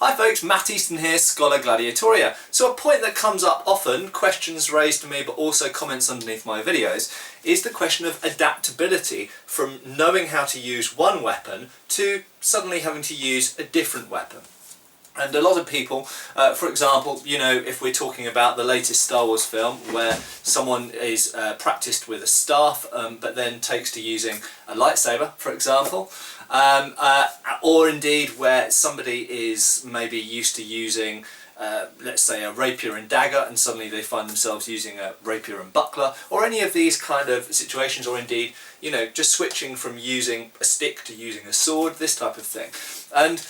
Hi folks, Matt Easton here, Schola Gladiatoria. So a point that comes up often, questions raised to me but also comments underneath my videos, is the question of adaptability from knowing how to use one weapon to suddenly having to use a different weapon. And a lot of people, for example, you know, if we're talking about the latest Star Wars film where someone is practiced with a staff but then takes to using a lightsaber, for example, or indeed where somebody is maybe used to using let's say a rapier and dagger and suddenly they find themselves using a rapier and buckler, or any of these kind of situations, or indeed, you know, just switching from using a stick to using a sword, this type of thing. And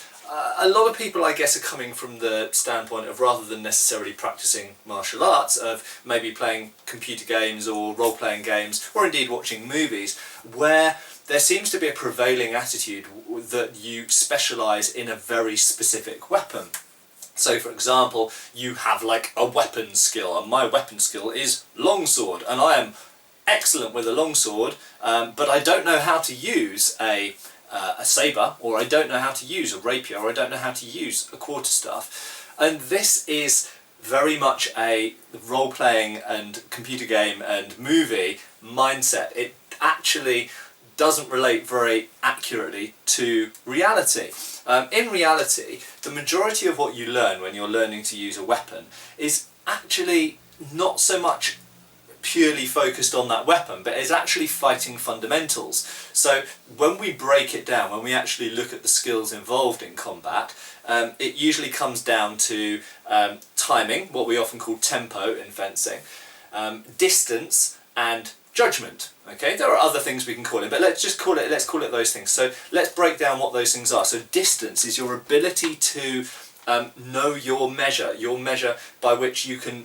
a lot of people, I guess, are coming from the standpoint of, rather than necessarily practicing martial arts, of maybe playing computer games or role-playing games, or indeed watching movies, where there seems to be a prevailing attitude that you specialise in a very specific weapon. So, for example, you have like a weapon skill, and my weapon skill is longsword, and I am excellent with a longsword, but I don't know how to use a sabre, or I don't know how to use a rapier, or I don't know how to use a quarterstaff. And this is very much a role-playing and computer game and movie mindset. It actually doesn't relate very accurately to reality. In reality, the majority of what you learn when you're learning to use a weapon is actually not so much purely focused on that weapon, but is actually fighting fundamentals. So when we break it down, when we actually look at the skills involved in combat, it usually comes down to timing, what we often call tempo in fencing, distance and judgment. Okay, there are other things we can call it, but let's call it those things. So let's break down what those things are. So distance is your ability to know your measure by which you can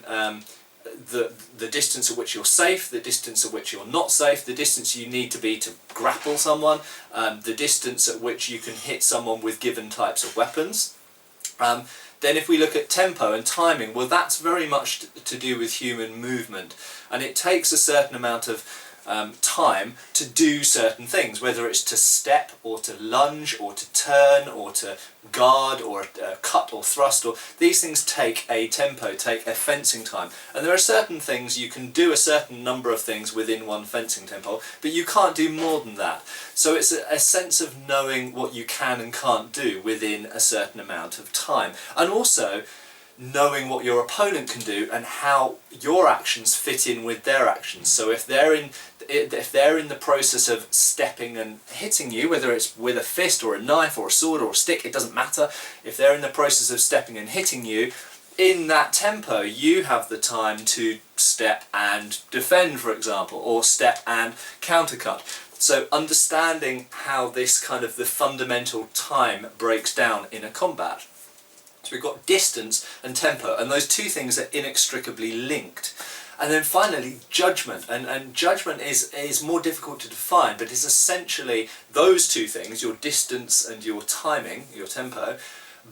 the distance at which you're safe, the distance at which you're not safe, the distance you need to be to grapple someone, the distance at which you can hit someone with given types of weapons. Then if we look at tempo and timing, well, that's very much to do with human movement, and it takes a certain amount of time to do certain things, whether it's to step or to lunge or to turn or to guard or cut or thrust, or these things take a tempo, take a fencing time. And there are certain things you can do, a certain number of things within one fencing tempo, but you can't do more than that. So it's a sense of knowing what you can and can't do within a certain amount of time, and also knowing what your opponent can do and how your actions fit in with their actions. So if they're in the process of stepping and hitting you, whether it's with a fist or a knife or a sword or a stick, it doesn't matter. If they're in the process of stepping and hitting you, in that tempo you have the time to step and defend, for example, or step and countercut. So understanding how this kind of the fundamental time breaks down in a combat. So we've got distance and tempo, and those two things are inextricably linked. And then finally, judgment. And judgment is more difficult to define, but is essentially those two things, your distance and your timing, your tempo,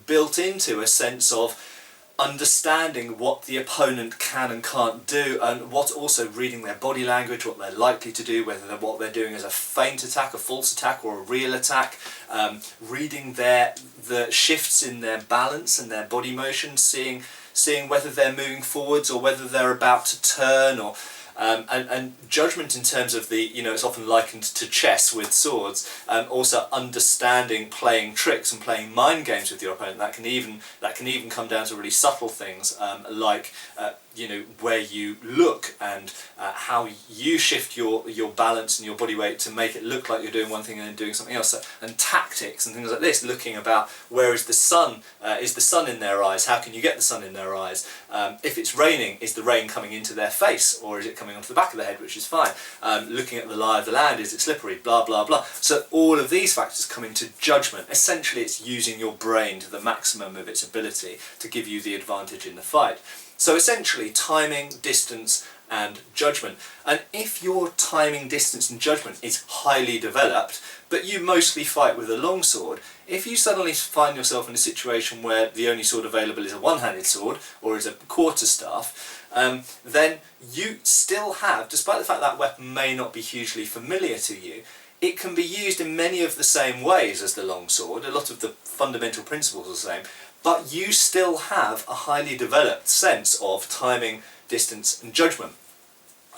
built into a sense of understanding what the opponent can and can't do, and what also reading their body language, what they're likely to do, whether what they're doing is a feint attack, a false attack, or a real attack, reading the shifts in their balance and their body motion, seeing whether they're moving forwards or whether they're about to turn, or and judgment in terms of the, you know, it's often likened to chess with swords, also understanding playing tricks and playing mind games with your opponent. That can even come down to really subtle things, like you know, where you look and how you shift your balance and your body weight to make it look like you're doing one thing and then doing something else, and tactics and things like this, looking about where is the sun in their eyes, how can you get the sun in their eyes, if it's raining, is the rain coming into their face or is it coming onto the back of the head, which is fine, looking at the lie of the land, is it slippery, blah blah blah. So all of these factors come into judgment. Essentially it's using your brain to the maximum of its ability to give you the advantage in the fight. So essentially timing, distance and judgment. And if your timing, distance and judgment is highly developed, but you mostly fight with a longsword, if you suddenly find yourself in a situation where the only sword available is a one-handed sword or is a quarterstaff, then you still have, despite the fact that weapon may not be hugely familiar to you, It can be used in many of the same ways as the longsword. A lot of the fundamental principles are the same, but you still have a highly developed sense of timing, distance and judgment.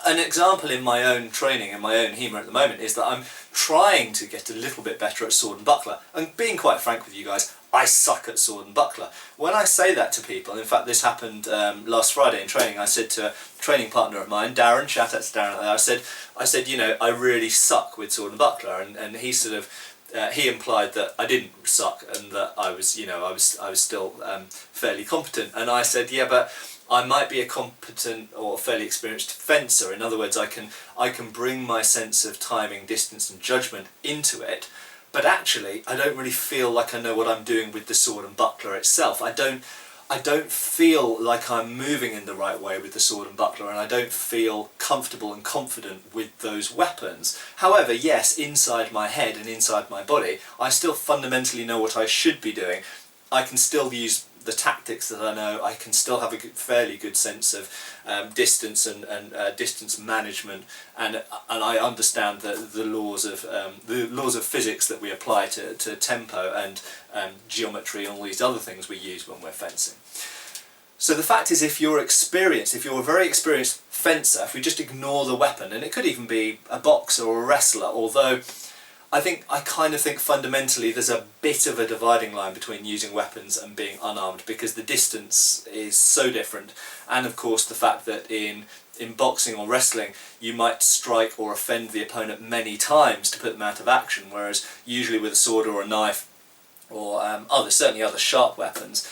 An example in my own training, in my own HEMA at the moment, is that I'm trying to get a little bit better at sword and buckler. And being quite frank with you guys, I suck at sword and buckler. When I say that to people, in fact this happened last Friday in training, I said to a training partner of mine, Darren, shout out to Darren, I said, you know, I really suck with sword and buckler, and he sort of, he implied that I didn't suck and that I was, you know, I was still fairly competent, and I said, yeah, but I might be a competent or fairly experienced fencer. In other words, I can bring my sense of timing, distance and judgment into it, but actually I don't really feel like I know what I'm doing with the sword and buckler itself. I don't feel like I'm moving in the right way with the sword and buckler, and I don't feel comfortable and confident with those weapons. However, yes, inside my head and inside my body, I still fundamentally know what I should be doing. I can still use the tactics that I know. I can still have a fairly good sense of distance and distance management, and I understand the laws of physics that we apply to tempo and geometry and all these other things we use when we're fencing. So the fact is, if you're experienced, if you're a very experienced fencer, if we just ignore the weapon, and it could even be a boxer or a wrestler, although I kind of think fundamentally there's a bit of a dividing line between using weapons and being unarmed, because the distance is so different, and of course the fact that in boxing or wrestling you might strike or offend the opponent many times to put them out of action, whereas usually with a sword or a knife or certainly other sharp weapons,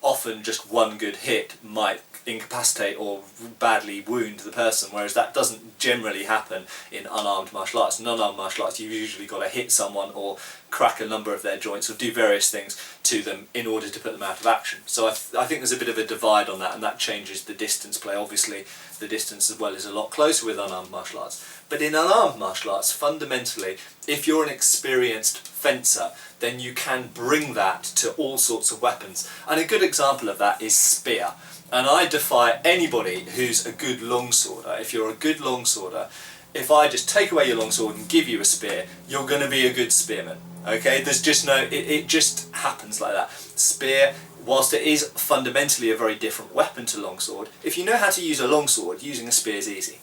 often just one good hit might incapacitate or badly wound the person, whereas that doesn't generally happen in unarmed martial arts. In unarmed martial arts you've usually got to hit someone or crack a number of their joints or do various things to them in order to put them out of action. So I think there's a bit of a divide on that, and that changes the distance play. Obviously the distance as well is a lot closer with unarmed martial arts, but in unarmed martial arts, fundamentally, if you're an experienced fencer, then you can bring that to all sorts of weapons, and a good example of that is spear. And I defy anybody who's a good longsworder. If you're a good longsworder, if I just take away your longsword and give you a spear, you're going to be a good spearman. Okay, there's just no, it just happens like that. Spear, whilst it is fundamentally a very different weapon to longsword, if you know how to use a longsword, using a spear is easy.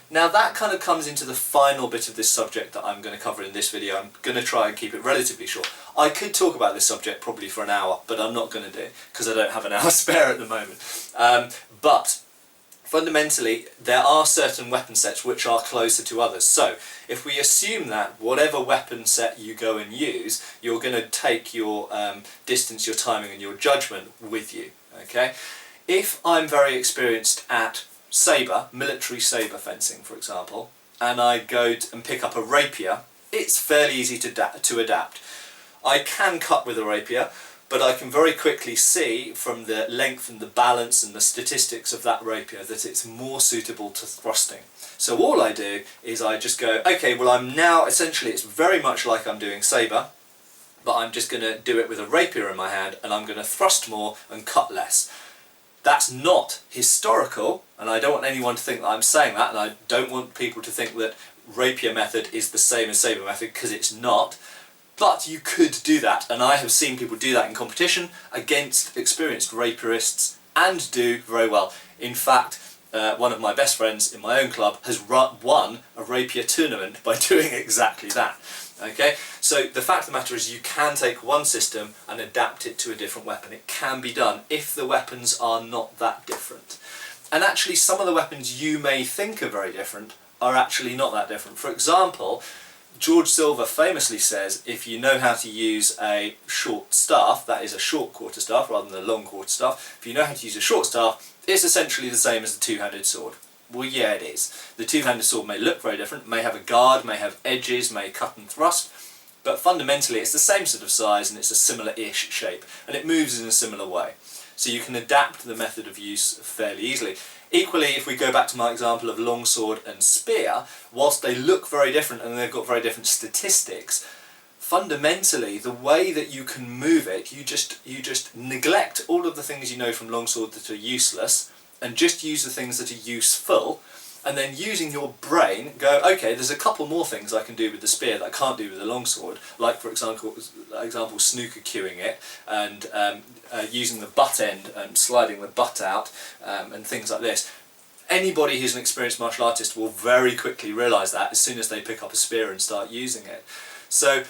Now that kind of comes into the final bit of this subject that I'm going to cover in this video. I'm going to try and keep it relatively short. I could talk about this subject probably for an hour, but I'm not going to do, because I don't have an hour spare at the moment. But fundamentally, there are certain weapon sets which are closer to others. So if we assume that whatever weapon set you go and use, you're going to take your distance, your timing and your judgment with you. Okay? If I'm very experienced at sabre, military sabre fencing for example, and I go and pick up a rapier, it's fairly easy to adapt. I can cut with a rapier, but I can very quickly see from the length and the balance and the statistics of that rapier that it's more suitable to thrusting. So all I do is I just go, okay, well I'm now, essentially it's very much like I'm doing sabre, but I'm just going to do it with a rapier in my hand, and I'm going to thrust more and cut less. That's not historical, and I don't want anyone to think that I'm saying that, and I don't want people to think that rapier method is the same as sabre method, because it's not. But you could do that, and I have seen people do that in competition against experienced rapierists and do very well. In fact, one of my best friends in my own club has won a rapier tournament by doing exactly that. Okay, so the fact of the matter is you can take one system and adapt it to a different weapon. It can be done if the weapons are not that different. And actually some of the weapons you may think are very different are actually not that different. For example, George Silver famously says if you know how to use a short staff, that is a short quarterstaff rather than a long quarterstaff, if you know how to use a short staff, it's essentially the same as a two-handed sword. Well, yeah, it is. The two-handed sword may look very different, may have a guard, may have edges, may cut and thrust, but fundamentally it's the same sort of size and it's a similar-ish shape, and it moves in a similar way. So you can adapt the method of use fairly easily. Equally, if we go back to my example of longsword and spear, whilst they look very different and they've got very different statistics, fundamentally the way that you can move it, you just neglect all of the things you know from longsword that are useless and just use the things that are useful, and then using your brain go, okay, there's a couple more things I can do with the spear that I can't do with the longsword, like for example snooker cueing it, and using the butt end and sliding the butt out, and things like this. Anybody who's an experienced martial artist will very quickly realise that as soon as they pick up a spear and start using it. So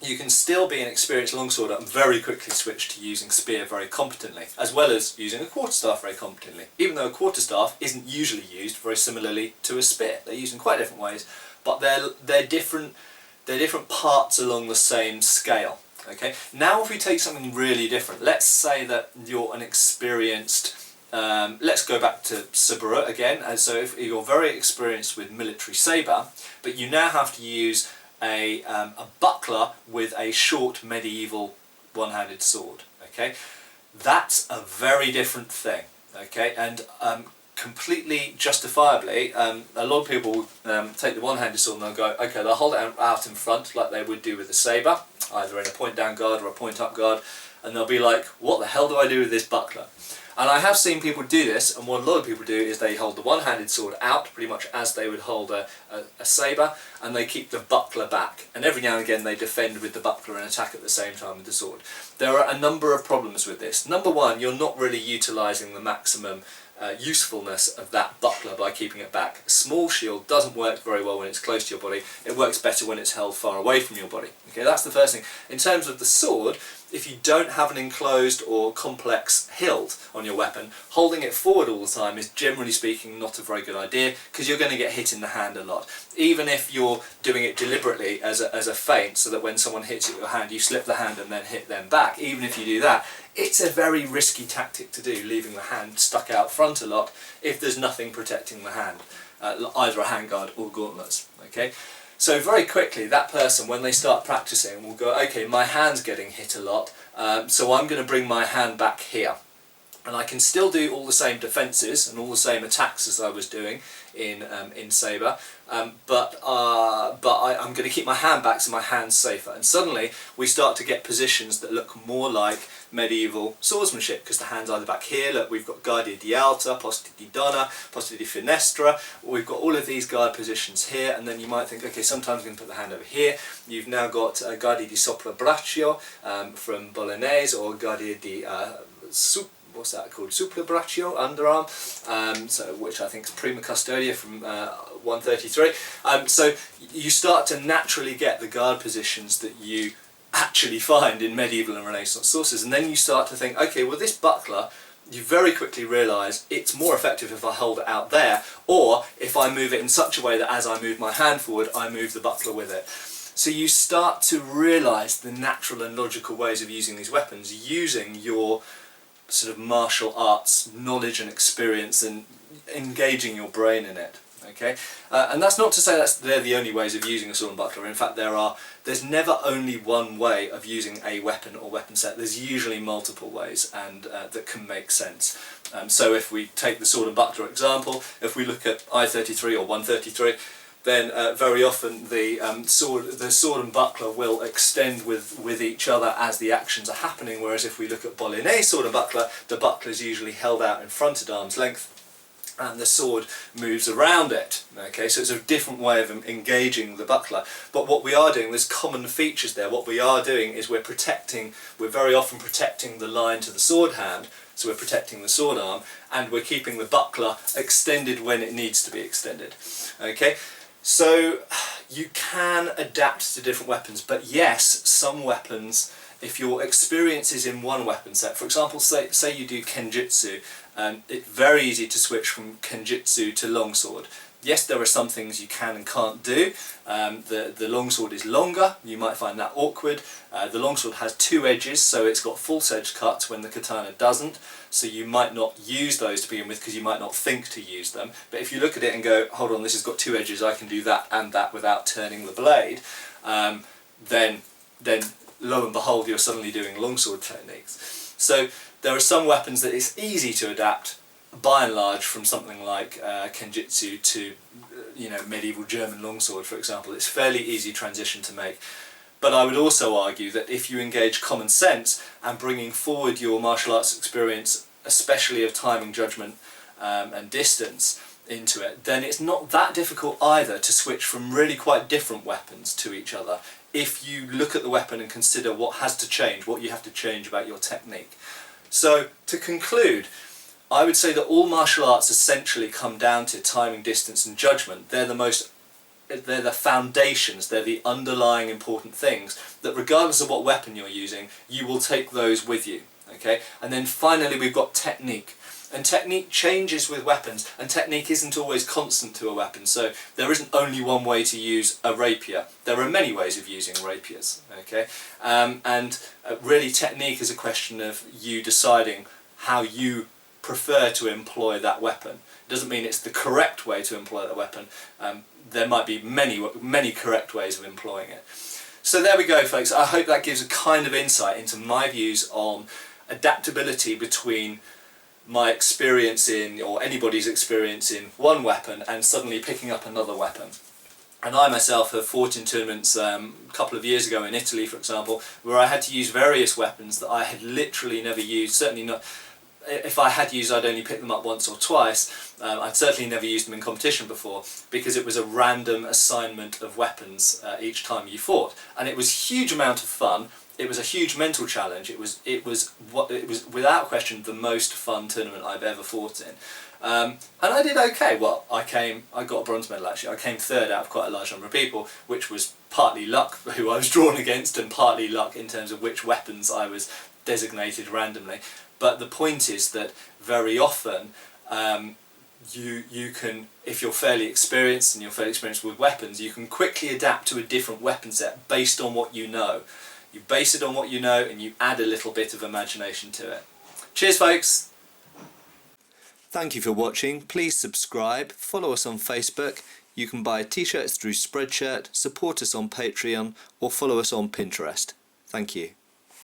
you can still be an experienced longsworder and very quickly switch to using spear very competently, as well as using a quarterstaff very competently, even though a quarterstaff isn't usually used very similarly to a spear. They're used in quite different ways, but they're different parts along the same scale. Okay. Now if we take something really different, let's say that you're an experienced, let's go back to Saburo again, and so if you're very experienced with military sabre, but you now have to use a buckler with a short medieval one-handed sword. Okay, that's a very different thing. Okay, and completely justifiably, a lot of people take the one-handed sword and they'll go, okay, they'll hold it out in front like they would do with a sabre, either in a point-down guard or a point-up guard, and they'll be like, what the hell do I do with this buckler? And I have seen people do this, and what a lot of people do is they hold the one-handed sword out pretty much as they would hold a sabre, and they keep the buckler back, and every now and again they defend with the buckler and attack at the same time with the sword. There are a number of problems with this. Number one, you're not really utilising the maximum usefulness of that buckler by keeping it back. A small shield doesn't work very well when it's close to your body. It works better when it's held far away from your body. Okay, that's the first thing. In terms of the sword, if you don't have an enclosed or complex hilt on your weapon, holding it forward all the time is generally speaking not a very good idea, because you're going to get hit in the hand a lot. Even if you're doing it deliberately as a feint, so that when someone hits you with your hand you slip the hand and then hit them back, even if you do that, it's a very risky tactic to do, leaving the hand stuck out front a lot if there's nothing protecting the hand, either a handguard or gauntlets. Okay? So very quickly that person, when they start practicing, will go, okay, my hand's getting hit a lot, so I'm going to bring my hand back here. And I can still do all the same defences and all the same attacks as I was doing in sabre, but I'm going to keep my hand back so my hand's safer. And suddenly we start to get positions that look more like medieval swordsmanship, because the hand's either back here, look, we've got guardia di alta, posta di donna, posta di finestra, we've got all of these guard positions here, and then you might think, okay, sometimes I'm going to put the hand over here. You've now got guardia di sopra braccio from Bolognese, or guardia di what's that called? Supra braccio, underarm, so which I think is prima custodia from 133. So you start to naturally get the guard positions that you actually find in medieval and Renaissance sources, and then you start to think, okay, well this buckler, you very quickly realise it's more effective if I hold it out there, or if I move it in such a way that as I move my hand forward, I move the buckler with it. So you start to realise the natural and logical ways of using these weapons, using your sort of martial arts knowledge and experience and engaging your brain in it. Okay, and that's not to say they're the only ways of using a sword and buckler. In fact, there's never only one way of using a weapon or weapon set. There's usually multiple ways, and that can make sense. So if we take the sword and buckler example, if we look at I-33 or 133, then very often the sword and buckler will extend with each other as the actions are happening, whereas if we look at Bolognese sword and buckler, the buckler is usually held out in front at arm's length and the sword moves around it. Okay, so it's a different way of engaging the buckler. But what we are doing, there's common features there. What we are doing is we're very often protecting the line to the sword hand, so we're protecting the sword arm, and we're keeping the buckler extended when it needs to be extended. Okay, so you can adapt to different weapons, but yes, some weapons, if your experience is in one weapon set, for example, say you do Kenjutsu, it's very easy to switch from Kenjutsu to longsword. Yes, there are some things you can and can't do. The longsword is longer, you might find that awkward. The longsword has two edges, so it's got false edge cuts when the katana doesn't, so you might not use those to begin with because you might not think to use them. But if you look at it and go, hold on, this has got two edges, I can do that and that without turning the blade, then lo and behold, you're suddenly doing longsword techniques. So there are some weapons that it's easy to adapt, by and large, from something like Kenjutsu to medieval German longsword, for example. It's fairly easy transition to make. But I would also argue that if you engage common sense and bringing forward your martial arts experience, especially of timing, judgment and distance, into it, then it's not that difficult either to switch from really quite different weapons to each other if you look at the weapon and consider what has to change, what you have to change about your technique. So to conclude, I would say that all martial arts essentially come down to timing, distance and judgment. They're the foundations, they're the underlying important things that regardless of what weapon you're using, you will take those with you. Okay? And then finally we've got technique. And technique changes with weapons, and technique isn't always constant to a weapon, so there isn't only one way to use a rapier. There are many ways of using rapiers, okay? Really technique is a question of you deciding how you prefer to employ that weapon. It doesn't mean it's the correct way to employ that weapon. There might be many correct ways of employing it. So there we go, folks. I hope that gives a kind of insight into my views on adaptability between my experience in, or anybody's experience in, one weapon and suddenly picking up another weapon. And I myself have fought in tournaments a couple of years ago in Italy, for example, where I had to use various weapons that I had literally never used. Certainly not, if I had used, I'd only picked them up once or twice. I'd certainly never used them in competition before, because it was a random assignment of weapons each time you fought. And it was a huge amount of fun. It was a huge mental challenge. It was without question the most fun tournament I've ever fought in, and I did okay. Well, I got a bronze medal actually. I came third out of quite a large number of people, which was partly luck who I was drawn against, and partly luck in terms of which weapons I was designated randomly. But the point is that very often you can, if you're fairly experienced and you're fairly experienced with weapons, you can quickly adapt to a different weapon set based on what you know. You base it on what you know and you add a little bit of imagination to it. Cheers, folks! Thank you for watching. Please subscribe, follow us on Facebook. You can buy t-shirts through Spreadshirt, support us on Patreon or follow us on Pinterest. Thank you.